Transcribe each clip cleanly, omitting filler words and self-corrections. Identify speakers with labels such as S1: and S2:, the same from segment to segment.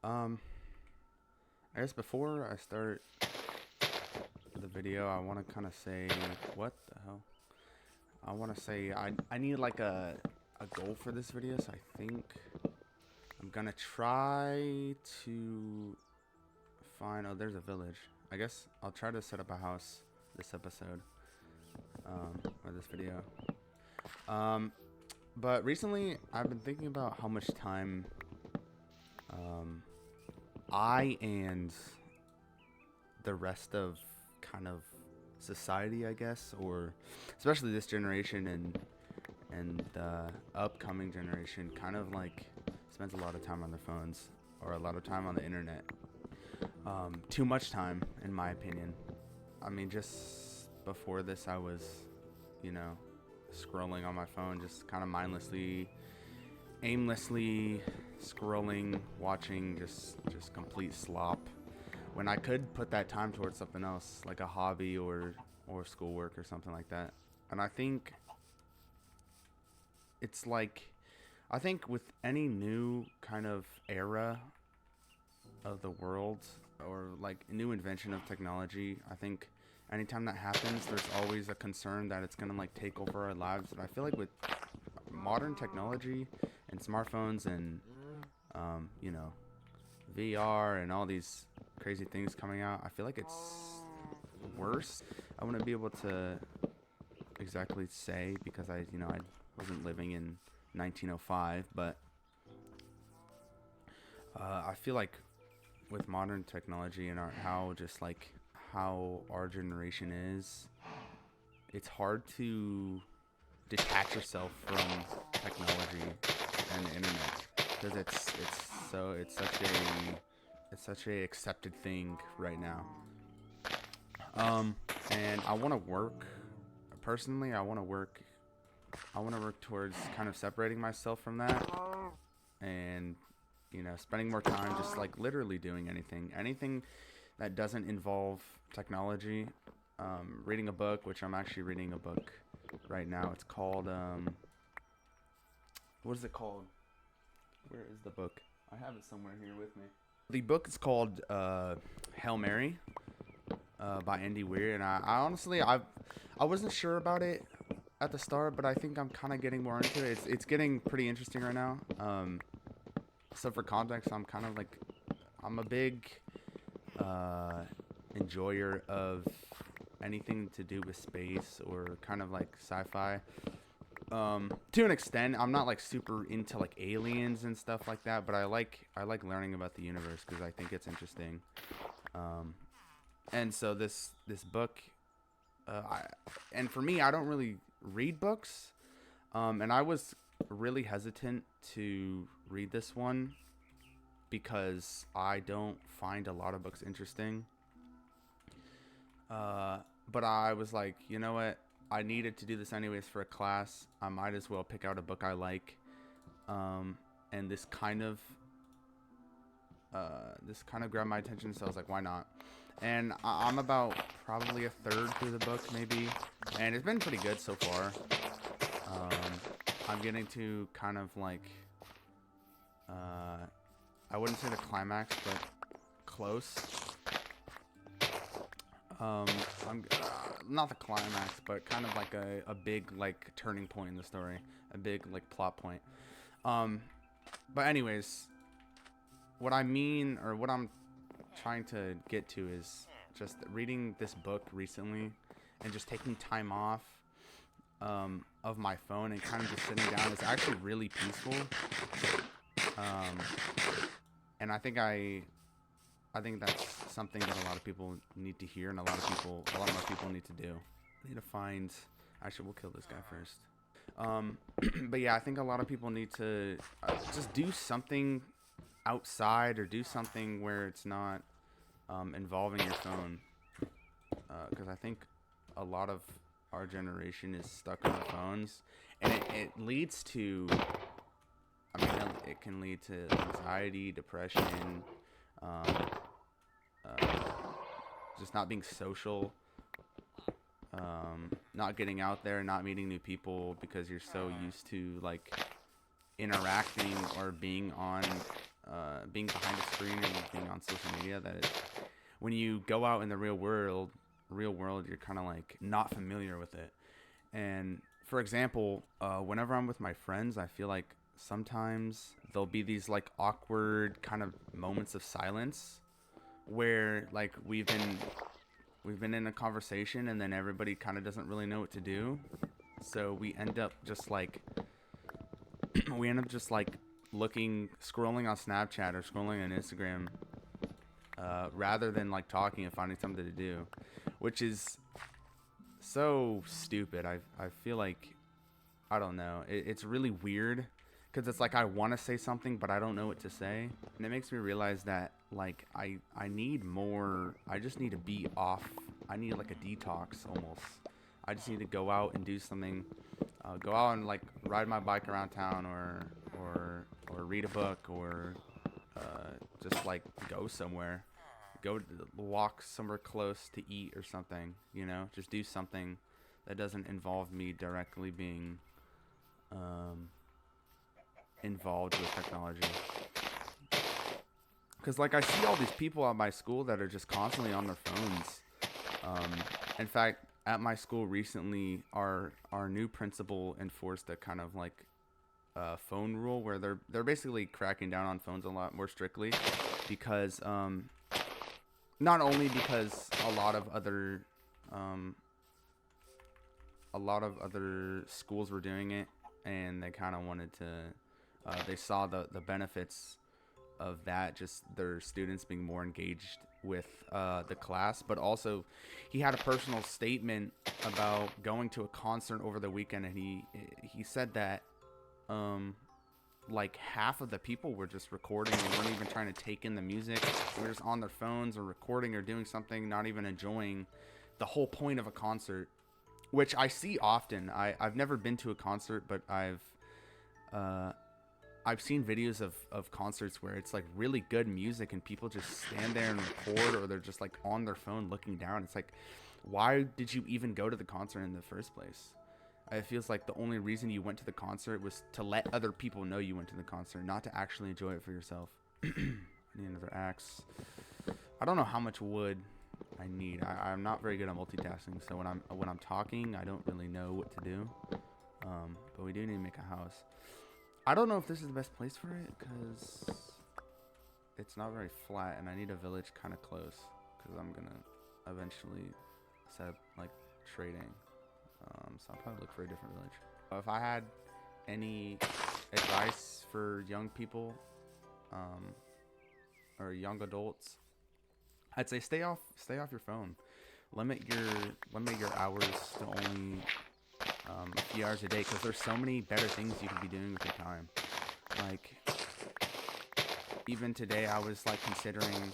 S1: Um, I guess before I start the video, I want to kind of say, what the hell? I want to say I need like a goal for this video, so I think I'm gonna try to find. Oh, there's a village. I guess I'll try to set up a house this episode, or this video. Um, but recently I've been thinking about how much time, um, I and the rest of kind of society, I guess, or especially this generation and the upcoming generation, kind of like spends a lot of time on their phones or a lot of time on the internet. Too much time, in my opinion. I mean, just before this, I was, you know, scrolling on my phone, just kind of mindlessly, aimlessly scrolling, watching just complete slop. When I could put that time towards something else, like a hobby or schoolwork or something like that. And it's like I think with any new kind of era of the world or like new invention of technology, I think anytime that happens, there's always a concern that it's gonna like take over our lives. And I feel like with modern technology and smartphones and you know, VR and all these crazy things coming out, I feel like it's worse. I wouldn't be able to exactly say because I wasn't living in 1905, but I feel like with modern technology and how our generation is, it's hard to detach yourself from technology and the internet because it's such a accepted thing right now. And I want to work personally. I want to work towards kind of separating myself from that and spending more time just like literally doing anything that doesn't involve technology. Reading a book, which I'm actually reading a book right now. It's called what is it called? Where is the book? I have it somewhere here with me. The book is called Hail Mary by Andy Weir, and I honestly I wasn't sure about it at the start, but I think I'm kind of getting more into it. It's getting pretty interesting right now. So for context, I'm a big uh, enjoyer of anything to do with space or kind of like sci-fi. To an extent, I'm not like super into like aliens and stuff like that, but I like learning about the universe because I think it's interesting. Um, and so this book, and for me, I don't really read books, and I was really hesitant to read this one because I don't find a lot of books interesting. Uh, but I was like, you know what? I needed to do this anyways for a class. I might as well pick out a book I like. Um, and this kind of grabbed my attention, so I was like, why not? And I'm about probably a third through the book, maybe, and it's been pretty good so far. Um, I'm getting to kind of like, I wouldn't say the climax, but close. Um, I'm not the climax, but kind of like a big like turning point in the story, a big like plot point. Um, but anyways, what I mean or what I'm trying to get to is just reading this book recently and just taking time off of my phone and kind of just sitting down is actually really peaceful. Um, and I think that's something that a lot of people need to hear, and a lot of more people need to do. I need to find. Actually, we'll kill this guy first. But yeah, I think a lot of people need to just do something outside or do something where it's not involving your phone. Because I think a lot of our generation is stuck on the phones, and it leads to. I mean, it can lead to anxiety, depression, um, uh, just not being social, not getting out there, not meeting new people because you're so used to like interacting or being on being behind a screen and being on social media, that when you go out in the real world, you're kind of like not familiar with it. And for example, whenever I'm with my friends, I feel like sometimes there'll be these like awkward kind of moments of silence where like we've been in a conversation and then everybody kind of doesn't really know what to do. So we end up just like scrolling on Snapchat or scrolling on Instagram, rather than like talking and finding something to do, which is so stupid. I feel like, I don't know. It's really weird because it's like I want to say something, but I don't know what to say. And it makes me realize that like I need more. I just need to be off. I need like a detox almost. I just need to go out and do something. Go out and like ride my bike around town, or read a book, or just like go somewhere. Go walk somewhere close to eat or something. You know, just do something that doesn't involve me directly being involved with technology. Because like I see all these people at my school that are just constantly on their phones. In fact, at my school recently, our new principal enforced a kind of like phone rule where they're basically cracking down on phones a lot more strictly, because not only because a lot of other schools were doing it, and they kind of wanted to, they saw the benefits of that, just their students being more engaged with the class. But also, he had a personal statement about going to a concert over the weekend, and he said that like half of the people were just recording and weren't even trying to take in the music. They were just on their phones or recording or doing something, not even enjoying the whole point of a concert, which I see often. I've never been to a concert, but I've seen videos of concerts where it's like really good music and people just stand there and record, or they're just like on their phone looking down. It's like, why did you even go to the concert in the first place? It feels like the only reason you went to the concert was to let other people know you went to the concert, not to actually enjoy it for yourself. I need another axe. I don't know how much wood I need. I'm not very good at multitasking, so when I'm talking, I don't really know what to do. But we do need to make a house. I don't know if this is the best place for it, because it's not very flat, and I need a village kind of close, because I'm gonna eventually set up like trading. So I'll probably look for a different village. If I had any advice for young people, or young adults, I'd say stay off your phone. Limit your hours to only a few hours a day, because there's so many better things you could be doing with your time. Like, even today, I was like considering,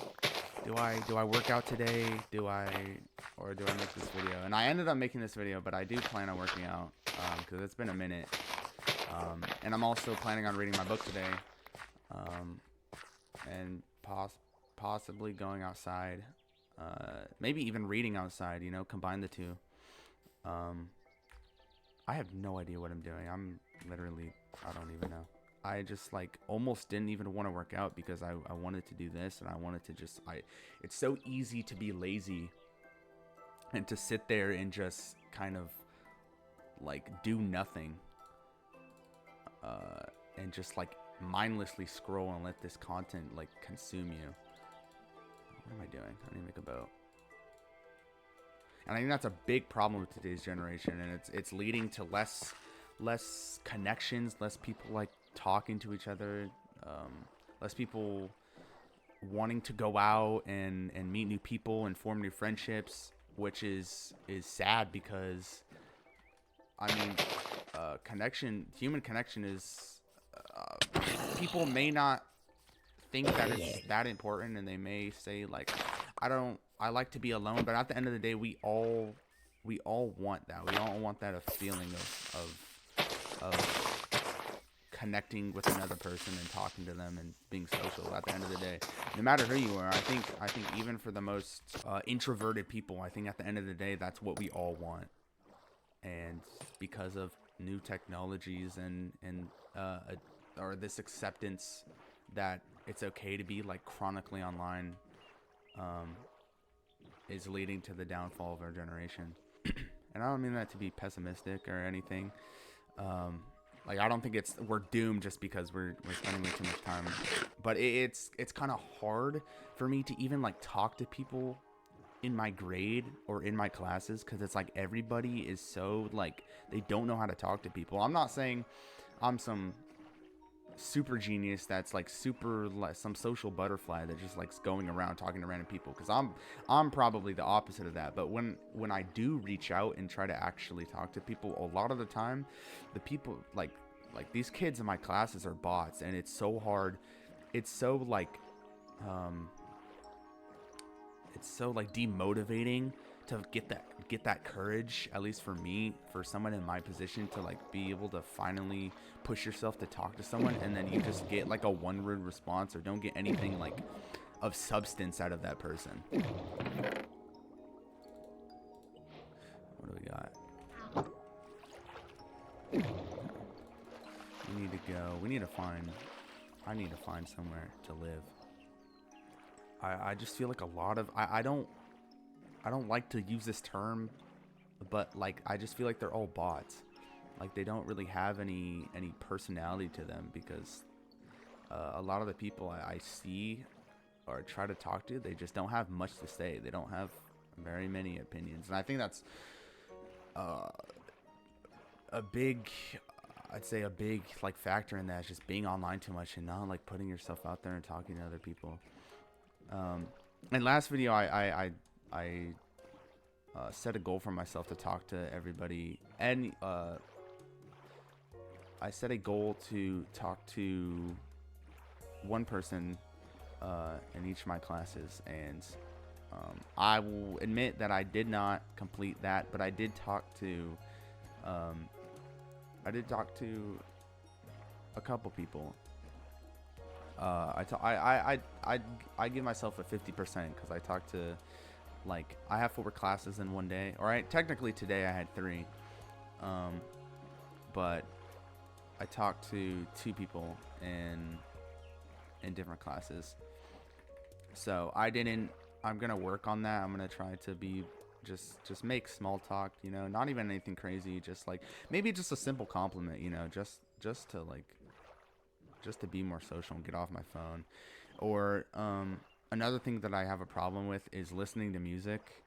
S1: do I work out today? Or do I make this video? And I ended up making this video, but I do plan on working out, because it's been a minute. And I'm also planning on reading my book today, and possibly going outside, maybe even reading outside. You know, combine the two. I have no idea what I'm doing. I don't even know. I just like almost didn't even want to work out, because I wanted to do this, and I wanted to just, it's so easy to be lazy and to sit there and just kind of like do nothing, and just like mindlessly scroll and let this content like consume you. What am I doing? I need to make a boat. And I think that's a big problem with today's generation, and it's leading to less connections, less people like talking to each other, less people wanting to go out and meet new people and form new friendships, which is sad, because I mean, human connection is, people may not think that it's that important, and they may say like, I like to be alone, but at the end of the day, we all want that. We all want that feeling of connecting with another person and talking to them and being social. At the end of the day, no matter who you are, I think even for the most introverted people, I think at the end of the day, that's what we all want. And because of new technologies and or this acceptance that it's okay to be like chronically online is leading to the downfall of our generation. And I don't mean that to be pessimistic or anything. Like I don't think we're doomed just because we're spending way too much time. But it's kind of hard for me to even like talk to people in my grade or in my classes, because it's like everybody is so like they don't know how to talk to people. I'm not saying I'm some super genius that's like super like some social butterfly that just likes going around talking to random people, because I'm probably the opposite of that. But when I do reach out and try to actually talk to people, a lot of the time the people like these kids in my classes are bots, and it's so hard. It's so like demotivating to get that courage, at least for me, for someone in my position, to like be able to finally push yourself to talk to someone, and then you just get like a one-word response or don't get anything like of substance out of that person. What do we got? We need to go. I need to find somewhere to live. I just feel like a lot of I don't like to use this term, but like I just feel like they're all bots. Like they don't really have any personality to them, because a lot of the people I see or try to talk to, they just don't have much to say. They don't have very many opinions, and I think that's a big like factor in that is just being online too much and not like putting yourself out there and talking to other people. In last video, I set a goal for myself to talk to everybody, and I set a goal to talk to one person in each of my classes, and I will admit that I did not complete that, but I did talk to a couple people. I give myself a 50% because I talked to, like, I have 4 classes in one day. All right, technically today I had 3, but I talked to 2 people in different classes. So I'm gonna work on that. I'm gonna try to be just make small talk, you know, not even anything crazy, just like maybe just a simple compliment, you know, just to be more social and get off my phone. Or another thing that I have a problem with is listening to music.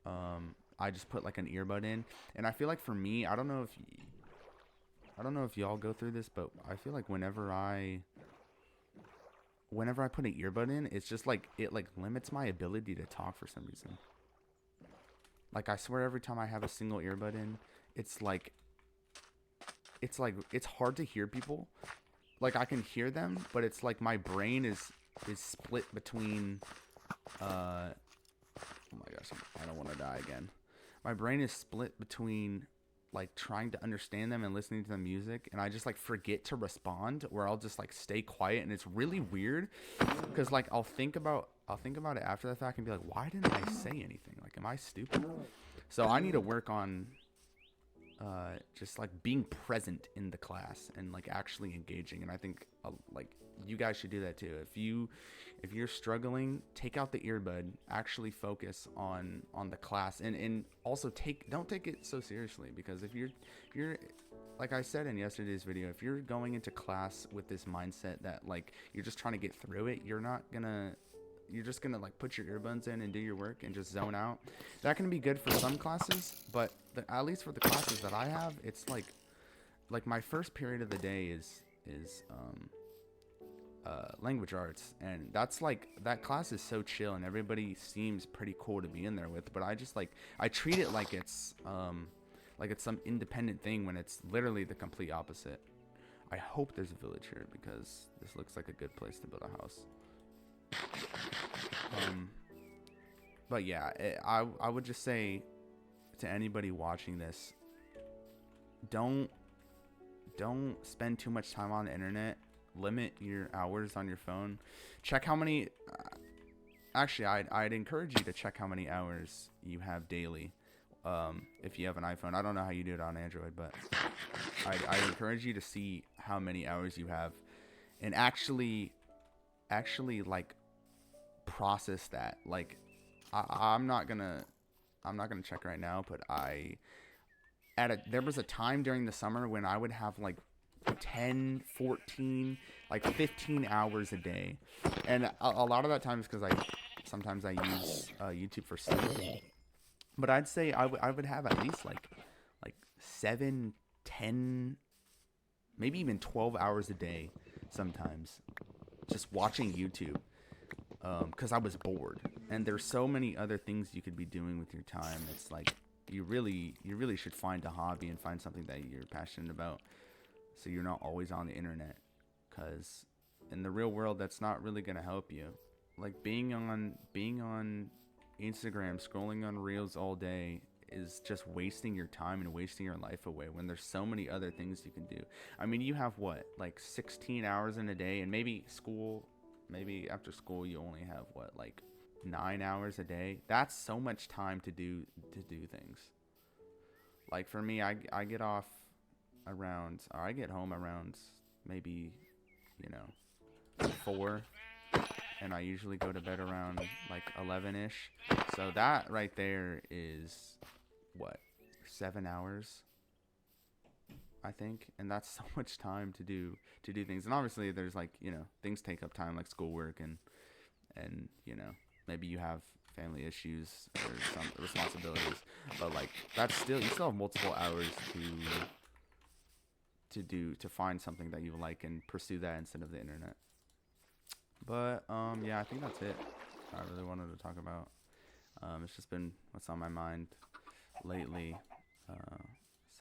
S1: I just put like an earbud in, and I feel like for me, I don't know if y'all go through this, but I feel like whenever I put an earbud in, it's just like it like limits my ability to talk for some reason. Like I swear every time I have a single earbud in, it's hard to hear people. Like I can hear them, but it's like my brain is split between oh my gosh, I don't want to die again. My brain is split between like trying to understand them and listening to the music, and I just like forget to respond, or I'll just like stay quiet, and it's really weird because like I'll think about it after the fact and be like, why didn't I say anything? Like, am I stupid? So I need to work on just like being present in the class and like actually engaging. And I think like you guys should do that too. If you're struggling, take out the earbud, actually focus on the class, and also don't take it so seriously, because if you're like I said in yesterday's video, if you're going into class with this mindset that like you're just trying to get through it, you're just gonna like put your earbuds in and do your work and just zone out. That can be good for some classes, but at least for the classes that I have, it's like my first period of the day is language arts, and that's like that class is so chill and everybody seems pretty cool to be in there with, but I treat it like it's some independent thing when it's literally the complete opposite. I hope there's a village here because this looks like a good place to build a house. But yeah, I would just say to anybody watching this, don't spend too much time on the internet. Limit your hours on your phone. Check how many actually I'd encourage you to check how many hours you have daily if you have an iPhone. I don't know how you do it on Android, but I encourage you to see how many hours you have, and actually actually like process that. Like I'm not gonna check right now, but there was a time during the summer when I would have like 10, 14, like 15 hours a day. And a lot of that time is because sometimes I use YouTube for sleep. But I'd say I would have at least like 7, 10, maybe even 12 hours a day sometimes just watching YouTube, because I was bored. And there's so many other things you could be doing with your time. It's like you really should find a hobby and find something that you're passionate about, so you're not always on the internet. Because in the real world, that's not really gonna help you. Like being on Instagram, scrolling on Reels all day is just wasting your time and wasting your life away when there's so many other things you can do. I mean, you have what, like 16 hours in a day, and maybe after school you only have what, like 9 hours a day. That's so much time to do things. Like for me, I get off around, or I get home around maybe, you know, 4, and I usually go to bed around like 11ish. So that right there is what, 7 hours, I think, and that's so much time to do things. And obviously, there's like, things take up time, like schoolwork, and maybe you have family issues or some responsibilities, but like that's still, you still have multiple hours to find something that you like and pursue that instead of the internet. But yeah, I think that's it. I really wanted to talk about. It's just been what's on my mind lately.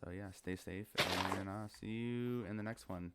S1: So yeah, stay safe, and I'll see you in the next one.